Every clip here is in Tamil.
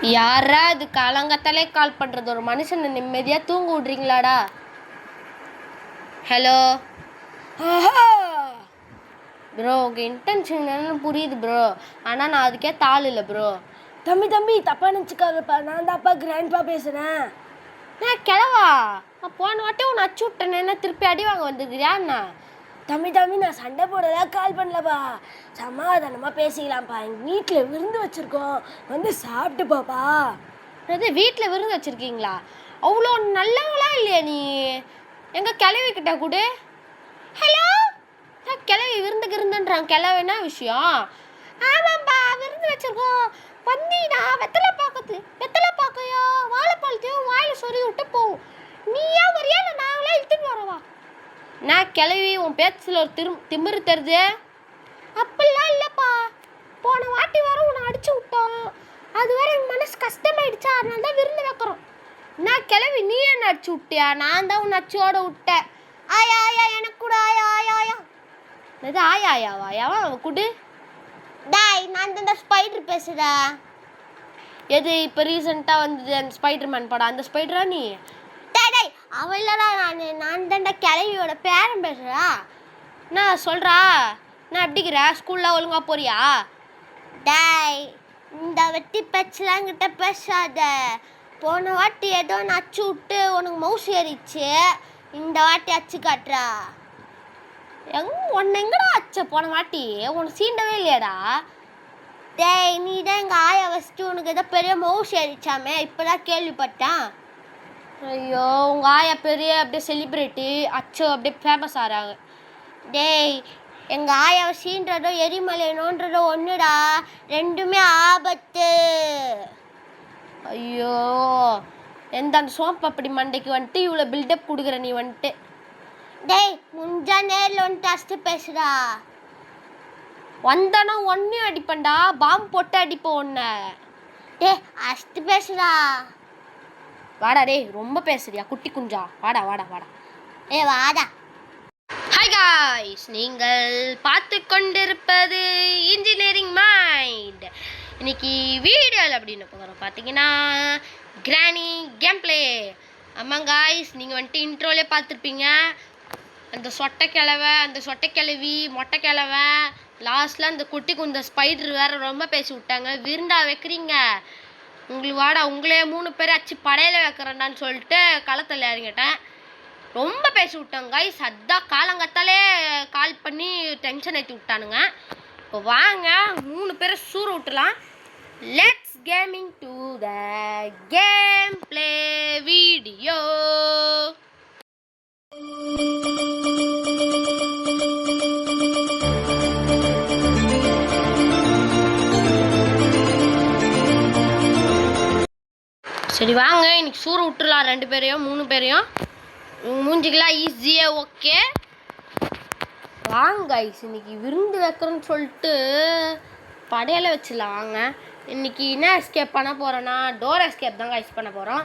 யாரா இது காலங்கத்தாலே கால் பண்ணுறது? ஒரு மனுஷனை நிம்மதியாக தூங்க விட்றீங்களாடா? ஹலோ ப்ரோ, உங்கள் இன்டென்ஷன் என்னன்னு புரியுது ப்ரோ, ஆனால் நான் அதுக்கே தாள் இல்லை ப்ரோ. தம்பி தப்பாக நினச்சிக்காதப்பா, நான் தான்ப்பா கிராண்ட்பா பேசுகிறேன். நான் கிளவா? நான் போன வாட்டி உன்னை அச்சு விட்டேன்னு என்ன திருப்பி அடி வாங்க வந்துருக்கிறியா என்ன? தம்பி நான் சண்டை போடலாம் கால் பண்ணலப்பா, சமாதானமாக பேசிக்கலாம்ப்பா. எங்கள் வீட்டில் விருந்து வச்சுருக்கோம், வந்து சாப்பிட்டு பாப்பா. அது வீட்டில் விருந்து வச்சுருக்கீங்களா? அவ்வளோ நல்லவங்களா இல்லையா நீ? எங்கள் கிளவி கிட்ட கூட ஹலோ கிளவி விருந்துக்கு இருந்துன்றான். கிளவி என்ன விஷயம்? ஆமாம்பா விருந்து வச்சுருக்கோம், வந்தீனா வெத்தலை பார்க்கையோ வாழைப்பழத்தையும் வாயில் சொறி விட்டு போகும். நீயா வரியா இல்லை நாங்களே இழுத்துட்டு வரவா? நான் கிளவி உன் பேச்சில் ஒரு திமிரு தருது. அப்படிலாம் இல்லைப்பா, போன வாட்டி வர உன்னை அடிச்சு விட்டோம், அது வரை என் மனசு கஷ்டமாயிடுச்சா, அதனால தான் விருந்து வைக்கிறோம். நான் கிளவி நீ என்ன அடிச்சு விட்டியா? நான் தான் உன்னை அச்சியோட விட்டேன். ஆயா ஆயா எனக்கு கூட ஆயா ஆயா ஆயா. அது ஆயா ஆயாவா? ஆயாவா அவன் குடு. டாய் நான் தான் ஸ்பைடர் பேசுகிறா. எது இப்போ ரீசெண்டாக வந்தது அந்த ஸ்பைடர்மேன் படம், அந்த ஸ்பைடரா நீ? டாய் அவளடா, நான் தான்டா கிளவியோட பேரன் பேசுகிறா. நான் சொல்கிறா நான் எப்படிக்கிற? ஸ்கூலில் ஒழுங்காக போறியா? டாய் இந்த வெட்டி பேச்செலாம் கிட்ட பேசாத. போன வாட்டி ஏதோ நான் அச்சு விட்டு உனக்கு மவுஸ் ஏறிச்சு, இந்த வாட்டி அச்சு காட்டுறா. உன்னை எங்கடா அச்ச? போன வாட்டி உனக்கு சீண்டவே இல்லையாடா? டேய் நீ தான் எங்கள் ஆயா வச்சுட்டு உனக்கு ஏதோ பெரிய மவுஸ் ஏறிச்சாமே, இப்போ தான் கேள்விப்பட்டேன். ஐயோ, உங்கள் ஆயா பெரிய அப்படியே செலிப்ரிட்டி, அச்சோ அப்படியே ஃபேமஸ் ஆகிறாங்க. டேய் எங்கள் ஆயாவை சீன்றதோ எரிமலையணுன்றதோ ஒன்றுடா, ரெண்டுமே ஆபத்து. ஐயோ, எந்த அந்த சோம்பப்படி மண்டைக்கு வந்துட்டு இவ்வளோ பில்டப் கொடுக்குற நீ வந்துட்டு. டேய் முஞ்சா நேரில் வந்துட்டு அஸ்ட்டு பேசுடா. வந்தானா ஒன்றையும் அடிப்பண்டா, பாம்பு போட்டு அடிப்போம் ஒன்றை. டே அஸ்ட்டு பேசுடா. வாடா டேய், ரொம்ப பேசுறியா குட்டி குஞ்சா? வாடா வாடா வாடா. வாடா. ஹாய் காய்ஸ், நீங்கள் பார்த்து கொண்டிருப்பது இன்ஜினியரிங் மைண்ட். இன்னைக்கு வீடியோவில் அப்படின்னு போகிறோம் பார்த்தீங்கன்னா கிராணி கேம் பிளே. ஆமாம் காய்ஸ், நீங்கள் வந்துட்டு இன்ட்ரோலே பார்த்துருப்பீங்க. அந்த சொட்டைக்கிழவை, அந்த சொட்டைக்கிழவி, மொட்டைக்கிழவை, லாஸ்ட்டில் அந்த குட்டி குந்த ஸ்பைடர் வேறு ரொம்ப பேசி விட்டாங்க. விருண்டா வைக்கிறீங்க உங்களுக்கு? வாடா உங்களே 3 பேர் அச்சு படையில் வைக்கிறேன்டான்னு சொல்லிட்டு களத்தில் இறங்கிட்டேன். ரொம்ப பேசி விட்டாங்க கைஸ். அதான் காலங்கத்தாலே கால் பண்ணி டென்ஷன் ஏற்றி விட்டானுங்க. இப்போ வாங்க 3 பேரை சூற விட்டுலாம். Let's gaming to the game play video. சரி வாங்க இன்னைக்கு சூற விட்டுலாம் 2 பேரையும் 3 பேரையும். மூஞ்சிக்கலாம் ஈஸியாக ஓகே. வாங்க கைஸ், இன்னைக்கு விருந்து வைக்கிறோன்னு சொல்லிட்டு படையில் வச்சிடலாம். வாங்க இன்னைக்கு என்ன எஸ்கேப் பண்ண போகிறோன்னா டோர் எஸ்கேப் தான் கைஸ் பண்ண போகிறோம்.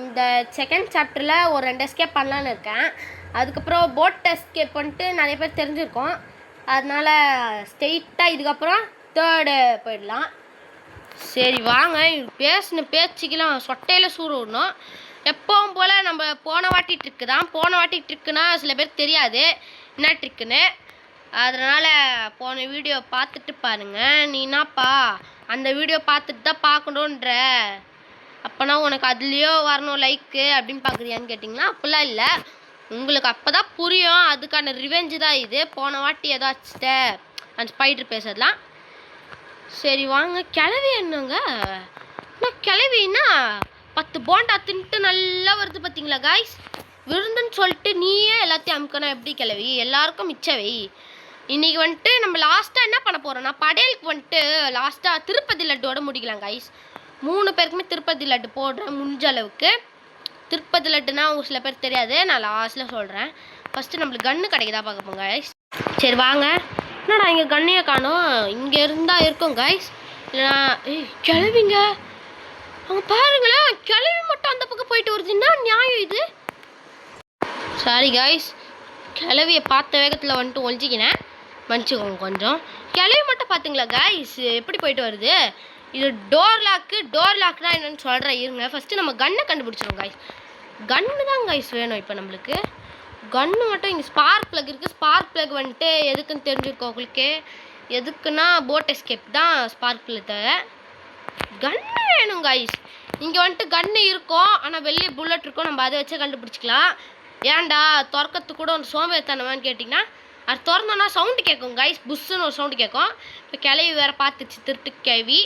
இந்த செகண்ட் சாப்டரில் ஒரு 2 எஸ்கேப் பண்ணலான்னு இருக்கேன். அதுக்கப்புறம் போட் எஸ்கேப் பண்ணிட்டு நிறைய பேர் தெரிஞ்சிருக்கோம், அதனால் ஸ்ட்ரெயிட்டாக இதுக்கப்புறம் தேர்டு போயிடலாம். சரி வாங்க, பேசின பேச்சுக்கெல்லாம் சொட்டையில் சூறு விடணும். எப்பவும் போல் நம்ம போன வாட்டி ட்ரிக்கு தான். போன வாட்டி ட்ரிக்குன்னா சில பேர் தெரியாது என்ன ட்ரிக்குன்னு, அதனால் போன வீடியோ பார்த்துட்டு பாருங்கள். நீ என்னப்பா அந்த வீடியோ பார்த்துட்டு தான் பார்க்கணுன்ற, அப்போனா உனக்கு அதுலேயோ வரணும் லைக்கு அப்படின்னு பார்க்குறியான்னு கேட்டிங்கன்னா அப்படிலாம் இல்லை, உங்களுக்கு அப்போ தான் புரியும். அதுக்கான ரிவெஞ்சு தான் இது. போன வாட்டி ஏதோ அச்சுட்ட அந்த ஸ்பைடர் பேசுறதுலாம். சரி வாங்க. கிளவி என்னங்க? நான் கிளவின்னா 10 போண்டா தின்ட்டு நல்லா வருது பார்த்தீங்களா காய்ஸ்? விருந்துன்னு சொல்லிட்டு நீயே எல்லாத்தையும் அமுக்கணும் எப்படி கிளவி? எல்லாருக்கும் மிச்சவை. இன்றைக்கி வந்துட்டு நம்ம லாஸ்ட்டாக என்ன பண்ண போகிறோம்னா படையலுக்கு வந்துட்டு லாஸ்ட்டாக திருப்பதி லட்டோட முடிக்கலாம் காய்ஸ். 3 பேருக்குமே திருப்பதி லட்டு போடுறேன் முடிஞ்ச அளவுக்கு. திருப்பதி லட்டுனா ஒரு சில பேர் தெரியாது, நான் லாஸ்ட்டில் சொல்கிறேன். ஃபஸ்ட்டு நம்மளுக்கு கன்று கிடைக்குதா பார்க்க போங்க காய்ஸ். சரி வாங்க. என்னடா இங்கே கண்ணையை காணோம்? இங்கே இருந்தால் இருக்கும் காய்ஸ், இல்லைனா கிளவிங்க அவங்க பாருங்களேன், கிளவி மட்டும் அந்த பக்கம் போயிட்டு வருதுன்னா நியாயம் இது? சாரி காய்ஸ், கிளவியை பார்த்த வேகத்தில் வந்துட்டு ஒழிச்சிக்கினேன், மன்னிச்சுக்கோங்க கொஞ்சம். கிளவி மட்டும் பார்த்துங்களா காய்ஸ் எப்படி போயிட்டு வருது? இது டோர் லாக்னா என்னன்னு சொல்கிறேன் இருங்க. ஃபஸ்ட்டு நம்ம கன்னை கண்டுபிடிச்சிடும் கைஸ். கன்னு தான் கைஸ் வேணும் இப்போ நம்மளுக்கு. கன்னு மட்டும் இங்கே ஸ்பார்க் ப்ளக் இருக்குது. ஸ்பார்க் ப்ளக் வந்துட்டு எதுக்குன்னு தெரிஞ்சிருக்கோம் உங்களுக்கு. எதுக்குன்னா போட் எஸ்கேப் தான் ஸ்பார்க் ப்ளக். கன்னு வேணும் கைஸ். இங்கே வந்துட்டு கன்று இருக்கும், ஆனால் வெளியே புல்லட் இருக்கும். நம்ம அதை வச்சே கண்டுபிடிச்சிக்கலாம். ஏன்டா திறக்கிறதுக்கு கூட ஒரு சோம்பேறித்தனமான்னு கேட்டிங்கன்னா, அது திறந்தோன்னா சவுண்டு கேட்கும் கைஸ். புஷ்ஷுன்னு ஒரு சவுண்டு கேட்கும். இப்போ கிளவி வேறு பார்த்துச்சு, திருட்டு கேள்வி.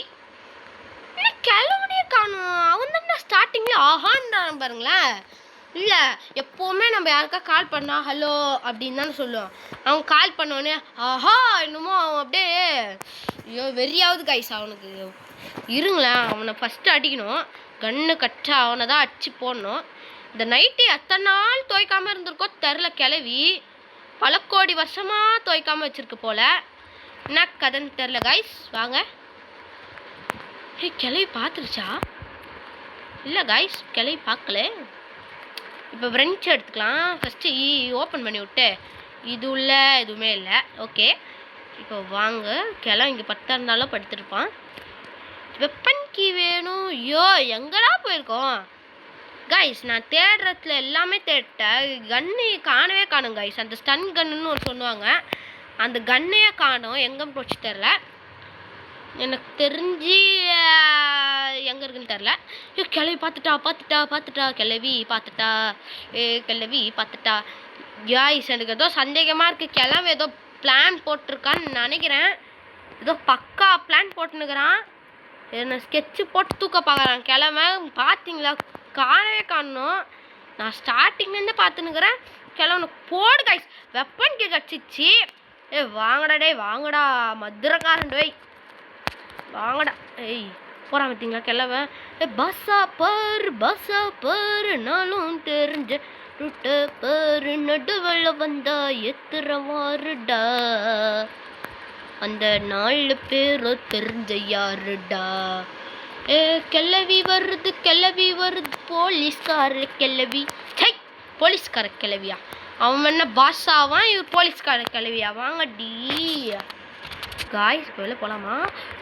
இல்லை கிளவுனே காணும். அவன் தான் ஸ்டார்டிங்கில் ஆஹான்றான் பாருங்களேன். இல்லை எப்போவுமே நம்ம யாருக்கா கால் பண்ணால் ஹலோ அப்படின்னு தானே சொல்லுவோம். அவன் கால் பண்ணோடனே ஆஹா என்னமோ அவன் அப்படியே ஐயோ வெறியாவது கைஸ் அவனுக்கு. இருங்களேன், அவனை ஃபஸ்ட்டு அடிக்கணும். கன்று கட்டா அவனை தான் அடிச்சு போடணும். இந்த நைட்டு எத்தனை நாள் துவைக்காமல் இருந்திருக்கோ தெரில. கிளவி பல கோடி வருஷமாக துவைக்காமல் வச்சுருக்கு போல். என்ன கதைன்னு தெரில கைஸ். வாங்க. கிளவி பார்த்துருச்சா? இல்லை கைஸ், கிளவி பார்க்கல. இப்போ ஃப்ரெண்ட்ஸ் எடுத்துக்கலாம். ஃபஸ்ட்டு ஓப்பன் பண்ணி விட்டு இது உள்ள எதுவுமே இல்லை. ஓகே, இப்போ வாங்க. கிளவி இங்கே பத்தா இருந்தாலும் படுத்துருப்பான். வெப்பன் கீ வேணும். ஐயோ எங்கடா போயிருக்கோம் கைஸ்? நான் தேடுறதுல எல்லாமே தேடிட்டேன். கன்னு காணவே காணும் கைஸ். அந்த ஸ்டன் கன்னுன்னு ஒரு சொல்லுவாங்க, அந்த கன்னையே காணும். எங்கே போச்சு தெரில. எனக்கு தெரிஞ்சு எங்கே இருக்குன்னு தெரில. கிளவி பார்த்துட்டா கிளவி பார்த்துட்டா. கிளவி பார்த்துட்டா கைஸ். எனக்கு ஏதோ சந்தேகமாக இருக்குது. கிளவி ஏதோ பிளான் போட்டிருக்கான்னு நினைக்கிறேன். ஏதோ பக்கா பிளான் போட்டுன்னுக்குறான். என்ன ஸ்கெட்சு போட்டு தூக்க பார்க்குறான் கிழமை. பார்த்தீங்களா? காணவே காணணும். நான் ஸ்டார்டிங்லேருந்து பார்த்துன்னுக்குறேன். கிழவனு போடு கைஸ். Weapon K கடிச்சிச்சு. வாங்கடா டேய், வாங்கடா மதுரக்காரன் டேய், வாங்கடா. போகிறான் பார்த்தீங்களா கிழவ. பஸ்ஸா பர் நாளும் தெரிஞ்ச ருட்ட பரு நடுவள்ள வந்தா எத்துறவாருடா. அந்த 4 பேரோ தெரிஞ்ச யாருடா. கிளவி வருது போலீஸ்கார கிளவி. போலீஸ்கார கிளவியா? அவன் என்ன பாஷாவான், இவர் போலீஸ்கார கிளவியா? வாங்கடி காய்ஸ், வெளில போகலாமா?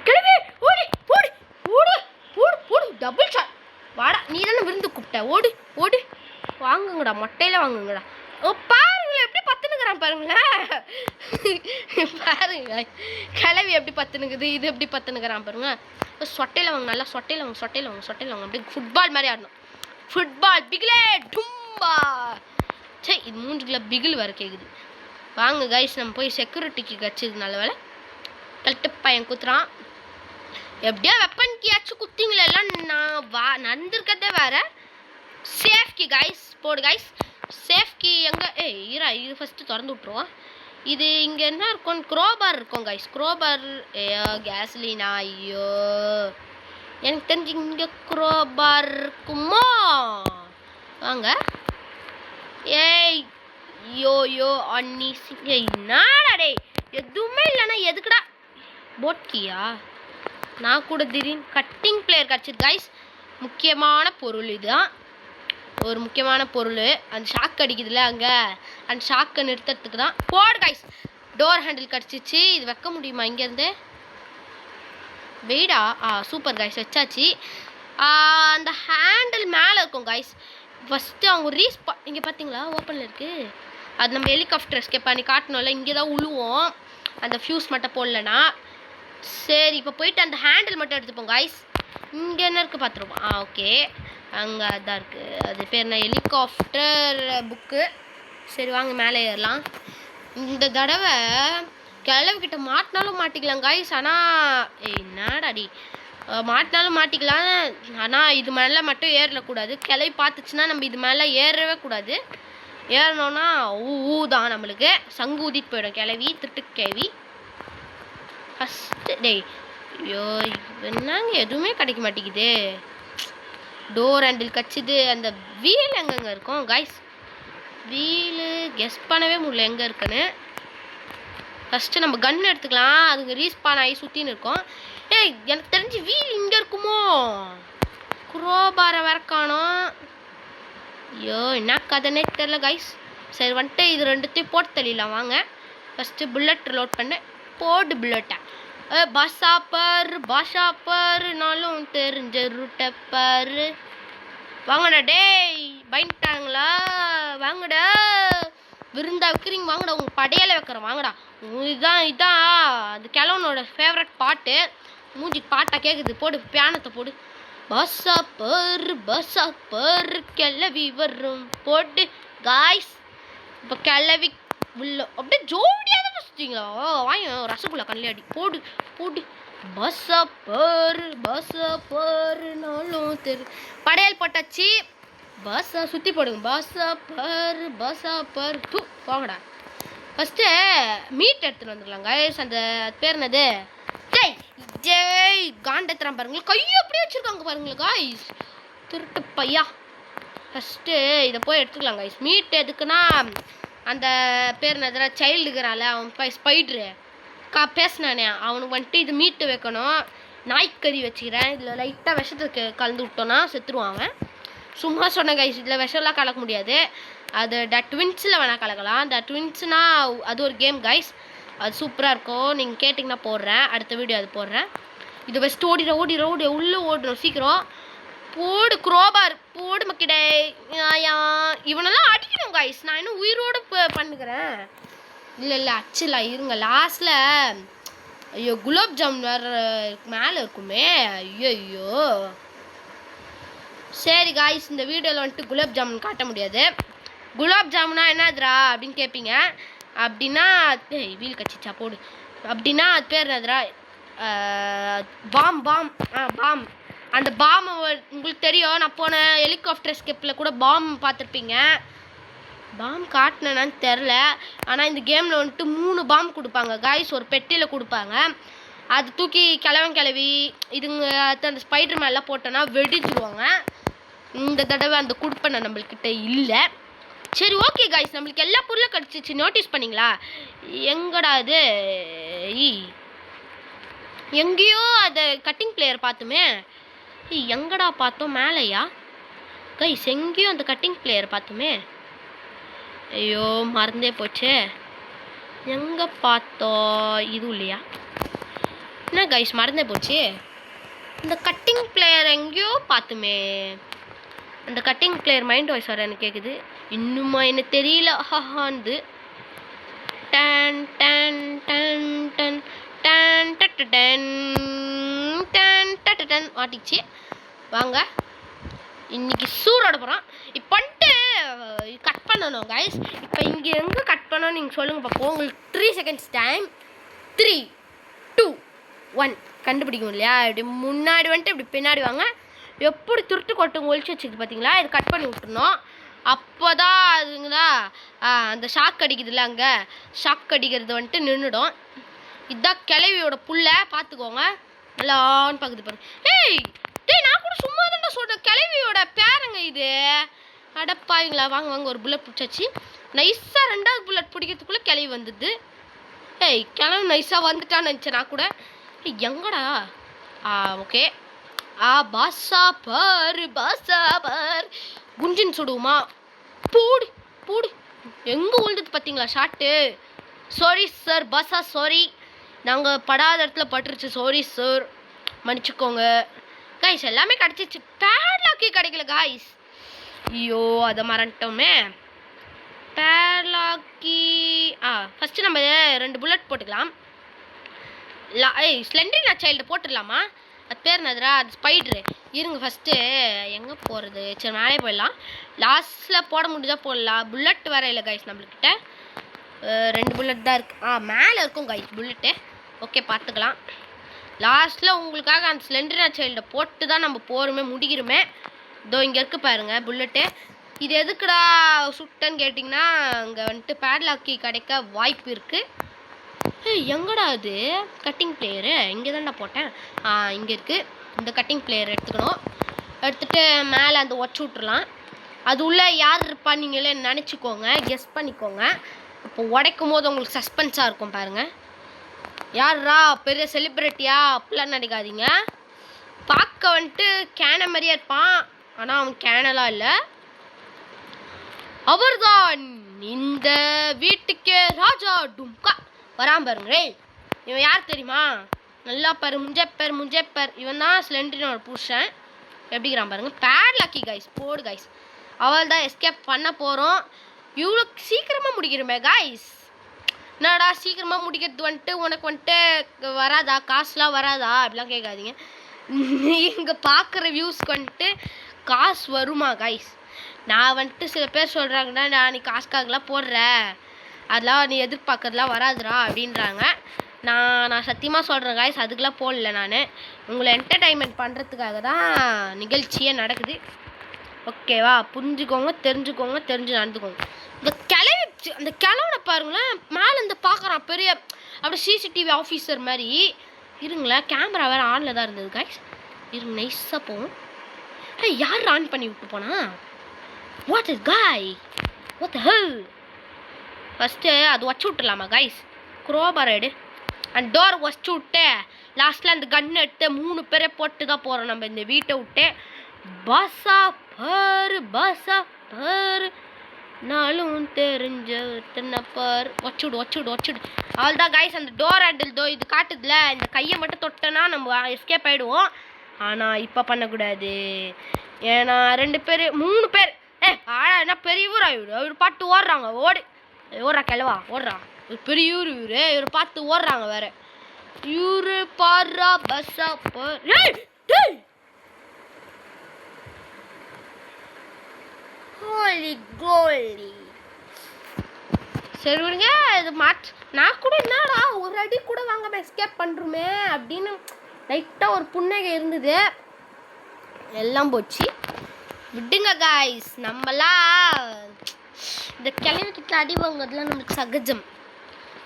கிளவி ஓடி ஓடி ஓடு ஓடு ஓடு. Double shot. வாடா, நீ தானே விருந்து கூப்பிட்ட. ஓடு ஓடு. வாங்குங்கடா, மொட்டையில் வாங்குங்கடா. பாருங்களேன் எப்படி பத்துனுக்குறான் பாருங்களேன். பாருங்க கிளவி எப்படி பத்துனுக்குது, இது எப்படி பத்துனுக்குறான் பாருங்க. சொட்டையில் வாங்க, நல்லா சொட்டையில் வாங்க. அப்படியே ஃபுட்பால் மாதிரி ஆடணும். ஃபுட்பால் பிகிலே டும்பா. சரி, இது 3 கிலோ பிகில் வர கேட்குது. வாங்க கைஸ், நம்ம போய் செக்யூரிட்டிக்கு கட்சிது. நல்ல வேலை கரெக்டு பையன் குத்துறான். எப்படியோ வெப்பன் கீயாச்சும் குத்திங்களே எல்லாம். நான் நடந்திருக்கதே வேற. சேஃப் கீ கைஸ், போடு கைஸ். சேஃப் கீ எங்கே? இது ஃபஸ்ட்டு திறந்து விட்ருவோம். இது இங்கே என்ன இருக்கும்? க்ரோபார் இருக்கும் கைஸ். க்ரோபார் கேஸ்லினா. ஐயோ எனக்கு தெரிஞ்சு இங்கே க்ரோபார் இருக்குமோ. வாங்க. யோ அன்னி என்னடா டேய், எதுவுமே இல்லைண்ணா. எதுக்குடா போட்கியா? நான் கூட திடீர்னு கட்டிங் பிளேயர் கிடச்சிது கைஸ். முக்கியமான பொருள் இதுதான். ஒரு முக்கியமான பொருள். அந்த ஷாக் அடிக்குதுல்ல அங்கே, அந்த ஷாக்கை நிறுத்துறதுக்கு தான். போடு கைஸ். டோர் ஹேண்டில் கிடச்சிச்சு. இது வைக்க முடியுமா இங்கேருந்து? வெயிடா. சூப்பர் கைஸ், வச்சாச்சு. அந்த ஹேண்டில் மேலே இருக்கும் கைஸ். ஃபஸ்ட்டு அவங்க இங்கே பார்த்தீங்களா ஓப்பனில் இருக்குது. அது நம்ம ஹெலிகாப்டர் எஸ்கேப் பண்ணி காட்டணும்ல. இங்கே தான் உழுவோம் அந்த ஃபியூஸ் மட்டும் போடலன்னா. சரி, இப்போ போயிட்டு அந்த ஹேண்டில் மட்டும் எடுத்துப்போம் கைஸ். இங்கே என்ன இருக்குது பார்த்துருப்போம். ஓகே, அங்கே அதான் இருக்குது. அது பேர் என்ன? Helicopter book. சரி வாங்க மேலே ஏறலாம். இந்த தடவை கிளவிக்கிட்ட மாட்டினாலும் மாட்டிக்கலாம் கைஸ். ஆனால் என்னடாடி மாட்டினாலும் மாட்டிக்கலாம். ஆனால் இது மேலே மட்டும் ஏறக்கூடாது. கிளவி பார்த்துச்சுன்னா நம்ம இது மேலே ஏறவே கூடாது. ஏறணும்னா ஊ தான் நம்மளுக்கு. சங்கு ஊதிட்டு போயிடும் கிளவி, திட்டு கிளவி. ஃபஸ்ட்டு டேய், ஐயோ என்னங்க எதுவுமே கிடைக்க மாட்டேங்குது. டோர் ஹேண்டில் கச்சிது. அந்த வீல் எங்கெங்கே இருக்கும் கைஸ்? வீலு கெஸ் பண்ணவே முடியல எங்கே இருக்குன்னு. ஃபஸ்ட்டு நம்ம கன் எடுத்துக்கலாம். அதுங்க ரீஸ்பான் ஆகி சுற்றின்னு இருக்கும். எனக்கு தெரிஞ்சு வீல் இங்கே இருக்குமோ. குரோபாரை வேற காணோம். ஐயோ என்ன கதைனே தெரில கைஸ். சரி வந்துட்டு இது ரெண்டுத்தையும் போட்டு தள்ளிடலாம் வாங்க. ஃபஸ்ட்டு புல்லட் லோட் பண்ண. போடு புல்லட்டை. பாஷா பர்னாலும் தெரிஞ்ச ரூட்டை பாரு. வாங்கடா டேய், பயந்துட்டாங்களா? வாங்கடா, விருந்தா வைக்கிறீங்க, வாங்கடா, உங்கள் படையில வைக்கிறேன், வாங்கடா. இதான் அது கிழவனோட ஃபேவரட் பாட்டு. மூஞ்சி பாட்டா கேட்குது, போடு பியானத்தை போடு. பாஷா பர் கிளவி வரும் போட்டு காய்ஸ். இப்போ கிளவி உள்ள அப்படியே ஜோடியாக தான் வச்சுட்டீங்களா? வாங்க ரசகுல்லா கல்யாடி போடு போடு. பஸ்ஸா பர்னாலும் தெரு. படையல் போட்டாச்சு. பஸ்ஸா சுற்றி போடுங்க. பஸ்ஸா பர் தூ. வாங்கடா, ஃபஸ்ட்டு மீட் எடுத்துகிட்டு வந்துடலாம் கைஸ். அந்த பேர் என்னது? ஜெய் காண்டத்துறான் பாருங்க, கையை அப்படியே வச்சுருக்காங்க பாருங்களேன் கைஸ், திருட்டு பையா. ஃபஸ்ட்டு இதை போய் எடுத்துக்கலாம் கைஸ். மீட் எதுக்குன்னா, அந்த பேர் என்னதுனா சைல்டுக்குறான்ல அவன் ஸ்பைட்ரு பேசினானே, அவனுக்கு வந்துட்டு இது மீட்டு வைக்கணும். நாய்க்கறி வச்சுக்கிறேன். இதில் லைட்டாக விஷத்துக்கு கலந்து விட்டோன்னா செத்துருவாங்க. சும்மா சொன்ன கைஸ், இதில் விஷம்லாம் கலக்க முடியாது. அது ட்வின்ஸில் வேணால் கலக்கலாம். அந்த ட்வின்ஸ்னால் அது ஒரு கேம் கைஸ், அது சூப்பராக இருக்கும். நீங்கள் கேட்டிங்கன்னா போடுறேன், அடுத்த வீடியோ அது போடுறேன். இது ஃபஸ்ட்டு ஓடிட உள்ளே ஓடணும் சீக்கிரம். போடு குரோபார் போடு மக்கிடே. இவனெல்லாம் அடிக்கணும் கைஸ். நான் இன்னும் உயிரோடு பண்ணுக்கிறேன். இல்லை அச்சுலாம் இருங்க. லாஸ்ட்டில் ஐயோ குலாப் ஜாமுன் வேறு மேலே இருக்குமே. ஐயோ சரி காய்ஸ், இந்த வீடியோவில் வந்துட்டு குலாப் ஜாமுன் காட்ட முடியாது. குலாப் ஜாமுனா என்னதுரா அப்படின்னு கேட்பீங்க. அப்படின்னா வீல் கச்சிச்சா போடு. அப்படின்னா அது பேர் என்னதுரா? பாம். அந்த பாம் உங்களுக்கு தெரியும். நான் போன ஹெலிகாப்டர் ஸ்கெப்பில் கூட பாம் பார்த்துருப்பீங்க. பாம் காட்டினேன்னு தெரில. ஆனால் இந்த கேமில் வந்துட்டு 3 பாம் கொடுப்பாங்க காய்ஸ். ஒரு பெட்டியில் கொடுப்பாங்க. அது தூக்கி கிளவி இதுங்க அந்த ஸ்பைடர் மேலாம் போட்டோன்னா வெடிச்சிருவாங்க. இந்த தடவை அந்த குடுப்பனை நம்மள்கிட்ட இல்லை. சரி ஓகே காய்ஸ், நம்மளுக்கு எல்லா பொருளும் கிடச்சிச்சு. நோட்டீஸ் பண்ணிங்களா? எங்கடா அது? எங்கேயோ அதை கட்டிங் பிளேயர் பார்த்துமே. எங்கடா பார்த்தோம்? மேலையா கைஸ்? எங்கேயோ அந்த கட்டிங் பிளேயர் பார்த்துமே. ஐயோ மறந்தே போச்சு. எங்கே பார்த்தோம்? இது இல்லையா? என்ன கைஸ் மறந்தே போச்சு. இந்த கட்டிங் பிளேயர் எங்கேயோ பார்த்துமே. அந்த கட்டிங் பிளேயர் மைண்ட் வாய்ஸ் வர எனக்கு கேட்குது. இன்னுமா எனக்கு தெரியல. ஹாஹாந்து டன் டன் டன் டன் டன் டன் டன் டன் மாட்டிச்சு. வாங்க இன்னைக்கு சூடோட போகிறோம். இப்போ வந்துட்டு கட் பண்ணணும் கைஸ். இப்போ இங்கே எங்கே கட் பண்ணணும் நீங்கள் சொல்லுங்கள் பார்ப்போம். உங்களுக்கு 3 செகண்ட்ஸ் டைம். 3 2 1 கண்டுபிடிக்கும் இல்லையா? இப்படி முன்னாடி வந்துட்டு இப்படி பின்னாடி வாங்க. எப்படி துருட்டு கொட்டும் ஒழிச்சு வச்சுக்கிது பார்த்தீங்களா? இது கட் பண்ணி விட்டுருணும். அப்போ தான் அதுங்களா அந்த ஷாக் அடிக்குதுல்ல, அங்கே ஷாக் அடிக்கிறது வந்துட்டு நின்றுடும். இதுதான் கிளவியோட புள்ள, பார்த்துக்கோங்க. நல்லான்னு பார்க்குது பாருங்க. நான் கூட சும்மா தான் சொல்கிறேன். கிளவியோட பேருங்க இது. அடப்பாங்களா? வாங்க ஒரு புல்லட் பிடிச்சாச்சு. நைஸாக 2வது புல்லட் பிடிக்கிறதுக்குள்ளே கிளவி வந்துடுது. கிளவி நைஸாக வந்துட்டான்னு நினச்சேன் நான் கூட. எங்கடா? ஓகே. பாஷா பர் குஞ்சின்னு சுடுவோமா? பூடி எங்கே விழுந்தது பார்த்தீங்களா ஷாட்டு? சாரி சார் பாஷா, சாரி. நாங்கள் படாத இடத்துல பட்டுருச்சு. சாரி சார், மன்னிச்சுக்கோங்க காய்ஸ். எல்லாமே கிடச்சிச்சு. பேட்லாக்கி கிடைக்கல காய்ஸ். ஐயோ அதை மறந்துட்டோமே. பேட்லாக்கி ஃபஸ்ட்டு நம்ம 2 புல்லட் போட்டுக்கலாம். ஸ்லெண்டரினா சைல்டு போட்டுடலாமா? அது பேர் என்னதுரா? அது ஸ்பைட்ரு. இருங்க ஃபஸ்ட்டு எங்கே போகிறது? சரி மேலே போயிடலாம். லாஸ்ட்டில் போட முடிஞ்சால் போடலாம். புல்லட் வேறு இல்லை கைஸ் நம்மள்கிட்ட. 2 புல்லட் தான் இருக்குது. மேலே இருக்கும் கைஸ் புல்லட்டு. ஓகே பார்த்துக்கலாம். லாஸ்ட்டில் உங்களுக்காக அந்த ஸ்லெண்டரினா சைல்டை போட்டு தான் நம்ம போகிறோமே முடிக்கிறோமே. இதோ இங்கே இருக்குது பாருங்கள் புல்லட்டு. இது எதுக்குடா சுட்டன்னு கேட்டிங்கன்னா, அங்கே வந்துட்டு பேட்லாக்கி கிடைக்க வாய்ப்பு இருக்குது. எங்கடா அது கட்டிங் பிளேயரு? இங்கே தான் நான் போட்டேன். இங்கே இருக்குது. இந்த கட்டிங் பிளேயர் எடுத்துக்கணும். எடுத்துகிட்டு மேலே அந்த உடச்சி விட்றலாம். அது உள்ளே யார் இருப்பா நீங்களே நினச்சிக்கோங்க, கெஸ் பண்ணிக்கோங்க. இப்போ உடைக்கும் போது உங்களுக்கு சஸ்பென்ஸாக இருக்கும் பாருங்கள். யாரா பெரிய செலிப்ரிட்டியா அப்படிலாம் நினைக்காதீங்க. பார்க்க வந்துட்டு கேன மாதிரியே இருப்பான், ஆனால் அவன் கேனலாம் இல்லை. அவர்தான் இந்த வீட்டுக்கே ராஜா டும்கா. வராம பாருங்களே. இவன் யார் தெரியுமா? நல்லா பாரு முஞ்சப்பர் இவன் தான் ஸ்லெண்டரினோட புருஷன். எப்படிங்கிறான் பாருங்க. Bad lucky guys. போடு கைஸ். அவள் தான் எஸ்கேப் பண்ண போகிறோம். இவ்வளோ சீக்கிரமாக முடிக்கிறோமே கைஸ். என்னடா சீக்கிரமாக முடிக்கிறது வந்துட்டு உனக்கு வந்துட்டு வராதா, காசுலாம் வராதா அப்படிலாம் கேட்காதீங்க. இங்கே பார்க்குற வியூஸ்க்கு வந்துட்டு காசு வருமா கைஸ்? நான் வந்துட்டு சில பேர் சொல்கிறாங்கன்னா நான் நீ காசுக்காகலாம் போடுற, அதெல்லாம் நீ எதிர்பார்க்கறதுலாம் வராதுடா அப்படின்றாங்க. நான் சத்தியமாக சொல்கிறேன் கைஸ், அதுக்கெலாம் போடல. நான் உங்களை என்டர்டைன்மெண்ட் பண்ணுறதுக்காக தான் நிகழ்ச்சியே நடக்குது. ஓகேவா? புரிஞ்சுக்கோங்க, தெரிஞ்சு நடந்துக்கோங்க. அந்த கிழவனை பாருங்களேன், மேலே இருந்து பார்க்குறான் பெரிய அப்படியே சிசிடிவி ஆஃபீஸர் மாதிரி. இருங்களேன், கேமரா வேறு ஆனில் தான் இருந்தது கைஸ். இருங்க நைஸாக போகும். யார் ஆன் பண்ணி விட்டு போனா? What is guy? What the hell? First அது வச்சு விட்டுலாமா கைஸ்? குரோபார் எடு. அண்ட் டோர் வச்சு விட்டு லாஸ்ட்டில் அந்த கன் எடுத்து 3 பேரை போட்டு தான் போகிறோம் நம்ம இந்த வீட்டை விட்டு. பாசா பாரு நாளும் தெரிஞ்ச பார். வச்சுடு. அவள் தான் கைஸ். அந்த டோர் ஹேண்டில் இது காட்டுதுல, இந்த கையை மட்டும் தொட்டனா நம்ம எஸ்கேப் ஆகிடுவோம். ஆனால் இப்போ பண்ணக்கூடாது. ஏன்னா 2 பேர் 3 பேர் என்ன பெரிய ஊர் ஆகிவிடும். இவர் பாட்டு ஓடுறாங்க. ஓடுறா கிழவா ஓடுறா. பெரிய ஊர் இவர் பார்த்து ஓடுறாங்க வேற. இவரு பாடுறா பஸ்ஸா கோலி. சரி விடுங்க. இது நான் கூட என்னடா ஒரு அடி கூட வாங்காம எஸ்கேப் பண்ணுறோமே அப்படின்னு லைட்டாக ஒரு புன்னகை இருந்தது. எல்லாம் போச்சு. விடுங்க காய்ஸ். நம்மளாம் இந்த கிழவிக்கிட்ட அடி வாங்குறதுலாம் நம்மளுக்கு சகஜம்.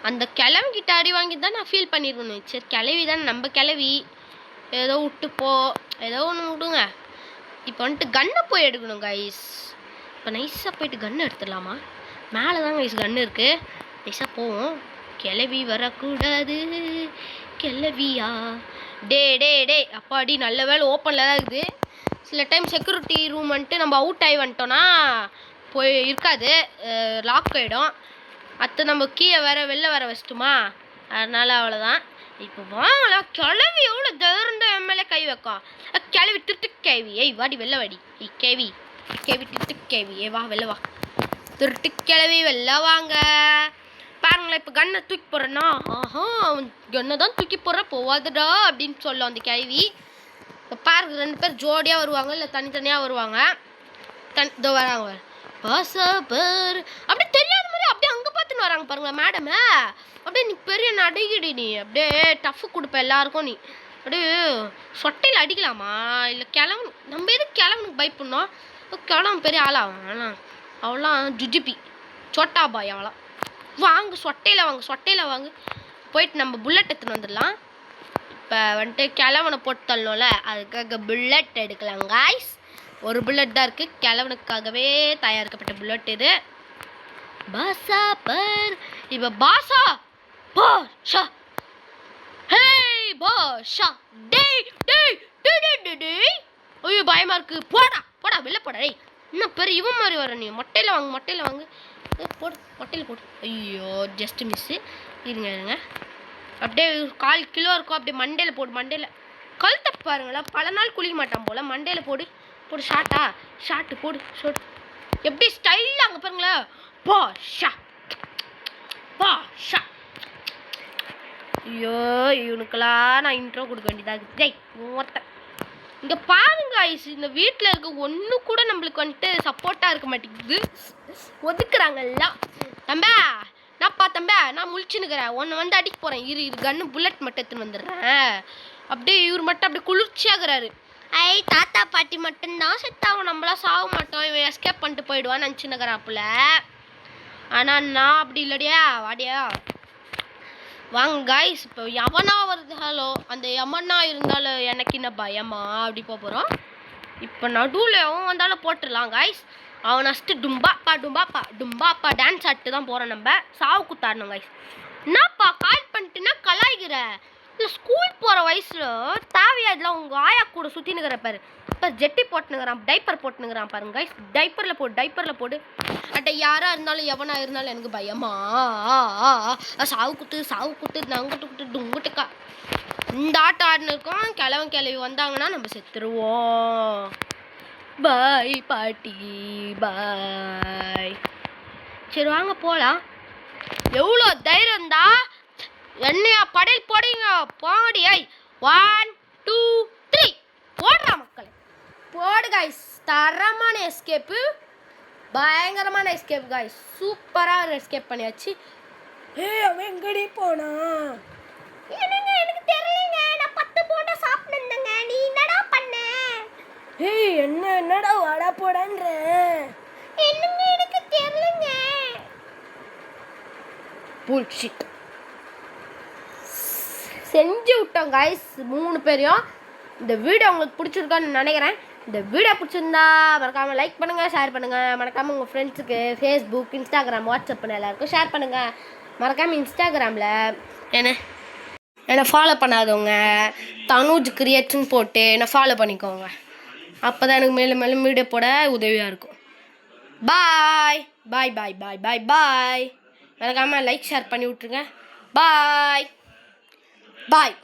அந்த கிழவிக்கிட்ட அடி வாங்கி தான் நான் ஃபீல் பண்ணியிருக்கணும். சரி கிழவி தான் நம்ம கிழவி, ஏதோ விட்டுப்போ, ஏதோ ஒன்று விடுங்க. இப்போ வந்துட்டு கன்னை போய் எடுக்கணும் கைஸ். இப்போ நைஸாக போயிட்டு கன்று எடுத்துடலாமா? மேலே தான் கைஸ் கன்று இருக்குது. நைஸாக போவோம். கிளவி வரக்கூடாது கிளவியா. டே அப்பாடி நல்ல வேலை ஓப்பனில் தான் இருக்குது. சில டைம் செக்யூரிட்டி ரூம் வந்துட்டு நம்ம அவுட் ஆகி வந்துட்டோன்னா போய் இருக்காது, லாக் ஆகிடும். அடுத்து நம்ம கீழே வெளில வர வச்சிட்டோமா, அதனால் அவ்வளோதான். இப்போ வாங்கலாம். கிளவி எவ்வளோ திறந்த எம்எல்ஏ கை வைக்கும். கிளவி திருட்டு கேவி. வாடி வெளில வாடி. கேவி திருட்டு கேவி. வா வெளில வா. திருட்டு கிளவி வெளில வாங்க. பாருங்களேன், இப்போ கன்னை தூக்கி போடுறேன்னா அவன் கன்னை தான் தூக்கி போடுற போவாதுடா அப்படின்னு சொல்லும் அந்த கிளவி. இப்போ பாருங்க 2 பேர் ஜோடியாக வருவாங்க, இல்லை தனித்தனியாக வருவாங்க. இதோ வராங்க பார். அப்படியே தெரியாத மாதிரி அப்படியே அங்கே பார்த்துன்னு வராங்க பாருங்களேன் மேடம். அப்படியே நீ பெரிய நடிகடி, நீ அப்படியே டஃப்பு கொடுப்ப எல்லாருக்கும். நீ அப்படியே சொட்டையில் அடிக்கலாமா? இல்லை கிளவன் நம்ம எதுக்கு கிளவனுக்கு பயப்படணும்? கிளவன் பெரிய ஆளாகும். அவளாம் ஜுஜிபி சோட்டா பாய் அவளாம். வாங்க சொட்டையில் வாங்க. போயிட்டு நம்ம புல்லட் எடுத்துன்னு வந்துடலாம். இப்போ வந்துட்டு கிழவனை போட்டு தள்ளணும்ல, அதுக்காக புல்லட் எடுக்கலாம் காய்ஸ். ஒரு புல்லட் தான் இருக்குது, கிழவனுக்காகவே தயாரிக்கப்பட்ட புல்லட் இது. பாசா பர். இப்போ பாசா பாஷா. ஹே பாஷா. ஐயோ பயமா இருக்கு. போடா வெளில போடா. இன்னும் பெரிய இவன் மாதிரி வர. நீ மொட்டையில் வாங்க. மொட்டையில் போடு. ஐயோ ஜஸ்ட் மிஸ்ஸு. இருங்க அப்படியே 1/4 கிலோ இருக்கும். அப்படியே மண்டையில் போடு. கழுத்தை பாருங்களா, பல நாள் குளிக்க மாட்டான் போல். மண்டையில் போடு. ஷாட்டு போடு. எப்படி ஸ்டைலாக அங்கே பாருங்களா. பாஷா. ஐயோ இவனுக்கெல்லாம் நான் இன்ட்ரோ கொடுக்க வேண்டியதாக இருக்குது. இங்கே பாருங்க ஐஸ், இந்த வீட்டில் இருக்க ஒன்று கூட நம்மளுக்கு வந்துட்டு சப்போர்ட்டாக இருக்க மாட்டேங்குது. ஒதுக்குறாங்க எல்லாம். நான் முழிச்சுன்னுக்கிறேன். ஒன்று வந்து அடிக்க போகிறேன். இரு கன்று புல்லட் மட்டும் எடுத்துன்னு வந்துடுறேன். அப்படியே இவர் மட்டும் அப்படியே குளிர்ச்சியாகிறாரு. தாத்தா பாட்டி மட்டும்தான் செத்தாகும், நம்மளாம் சாக மாட்டோம், இவன் எஸ்கேப் பண்ணிட்டு போயிடுவான்னு நினச்சின்னுக்கிறாப்புல. ஆனால் நான் அப்படி இல்லடியா. வாடியா வாங்க காய்ஸ். இப்போ யமனா வருது. ஹலோ, அந்த யமனா இருந்தாலும் எனக்கு என்ன பயமா? அப்படி போகிறோம். இப்போ நடுவில் அவன் வந்தாலும் போட்டுடலாம் காய்ஸ். அவன் ஃபஸ்ட்டு டும்பாப்பா டான்ஸ் ஆட்டு தான் போகிறோம். நம்ம சாவு குத்தாடணும் காய்ஸ். என்னப்பா கால் பண்ணிட்டுன்னா கலாய்கிற? இல்லை ஸ்கூல் போகிற வயசில் தேவையா இதெல்லாம்? உங்கள் ஆயா கூட சுற்றினுக்கிற பாரு. இப்போ ஜெட்டி போட்டுனுங்கிறான், டைப்பர் போட்டுனுங்கிறான் பாருங்க காய்ஸ். டைப்பரில் போடு. அட்ட யாராக இருந்தாலும் எவனாக இருந்தாலும் எனக்கு பயமா. சாவு குத்து நங்கட்டு குட்டு டுங்குட்டுக்கா. இந்த ஆட்டம் ஆடினு இருக்கோம். கிழவன் கிழவி வந்தாங்கன்னா நம்ம செத்துருவோம். பாய் பாட்டி பாய். சரி வாங்க போகலாம். எவ்வளோ தைரியம் தான் என்னையா படையல் போடுங்க. போடி. 1 2 3 போடுறா மக்களே. போடு காய்ஸ். தரமான எஸ்கேப்பு. பயங்கரமான எஸ்கேப் காய்ஸ். சூப்பராக எஸ்கேப் பண்ணியாச்சு. அவன் எங்கடி போனா? எனக்கு தெரியலங்க. நான் 10 போட்டா சாப்பிட்டுருந்தேங்க. நீ என்னடா பண்ண? என்னடா வாடா போடான்ற? என்னங்க எனக்கு தெரியலங்க. புல்ஷிட். செஞ்சு விட்டோம் காய்ஸ் 3 பேரையும். இந்த வீடியோ உங்களுக்கு பிடிச்சிருக்கான்னு நினைக்கிறேன். இந்த வீடியோ பிடிச்சிருந்தா மறக்காமல் லைக் பண்ணுங்கள், ஷேர் பண்ணுங்கள். மறக்காமல் உங்கள் ஃப்ரெண்ட்ஸுக்கு ஃபேஸ்புக், இன்ஸ்டாகிராம், வாட்ஸ்அப் பண்ண எல்லாருக்கும் ஷேர் பண்ணுங்கள். மறக்காமல் இன்ஸ்டாகிராமில் என்னை ஃபாலோ பண்ணாதவங்க தனுஜ் கிரியேட்ஸ்னு போட்டு என்னை ஃபாலோ பண்ணிக்கோங்க. அப்போ தான் எனக்கு மேலும் மேலும் வீடியோ போட உதவியாக இருக்கும். பாய் பாய் பாய் பாய் பாய் பாய். மறக்காமல் லைக் ஷேர் பண்ணி விட்ருங்க. பாய் பாய்.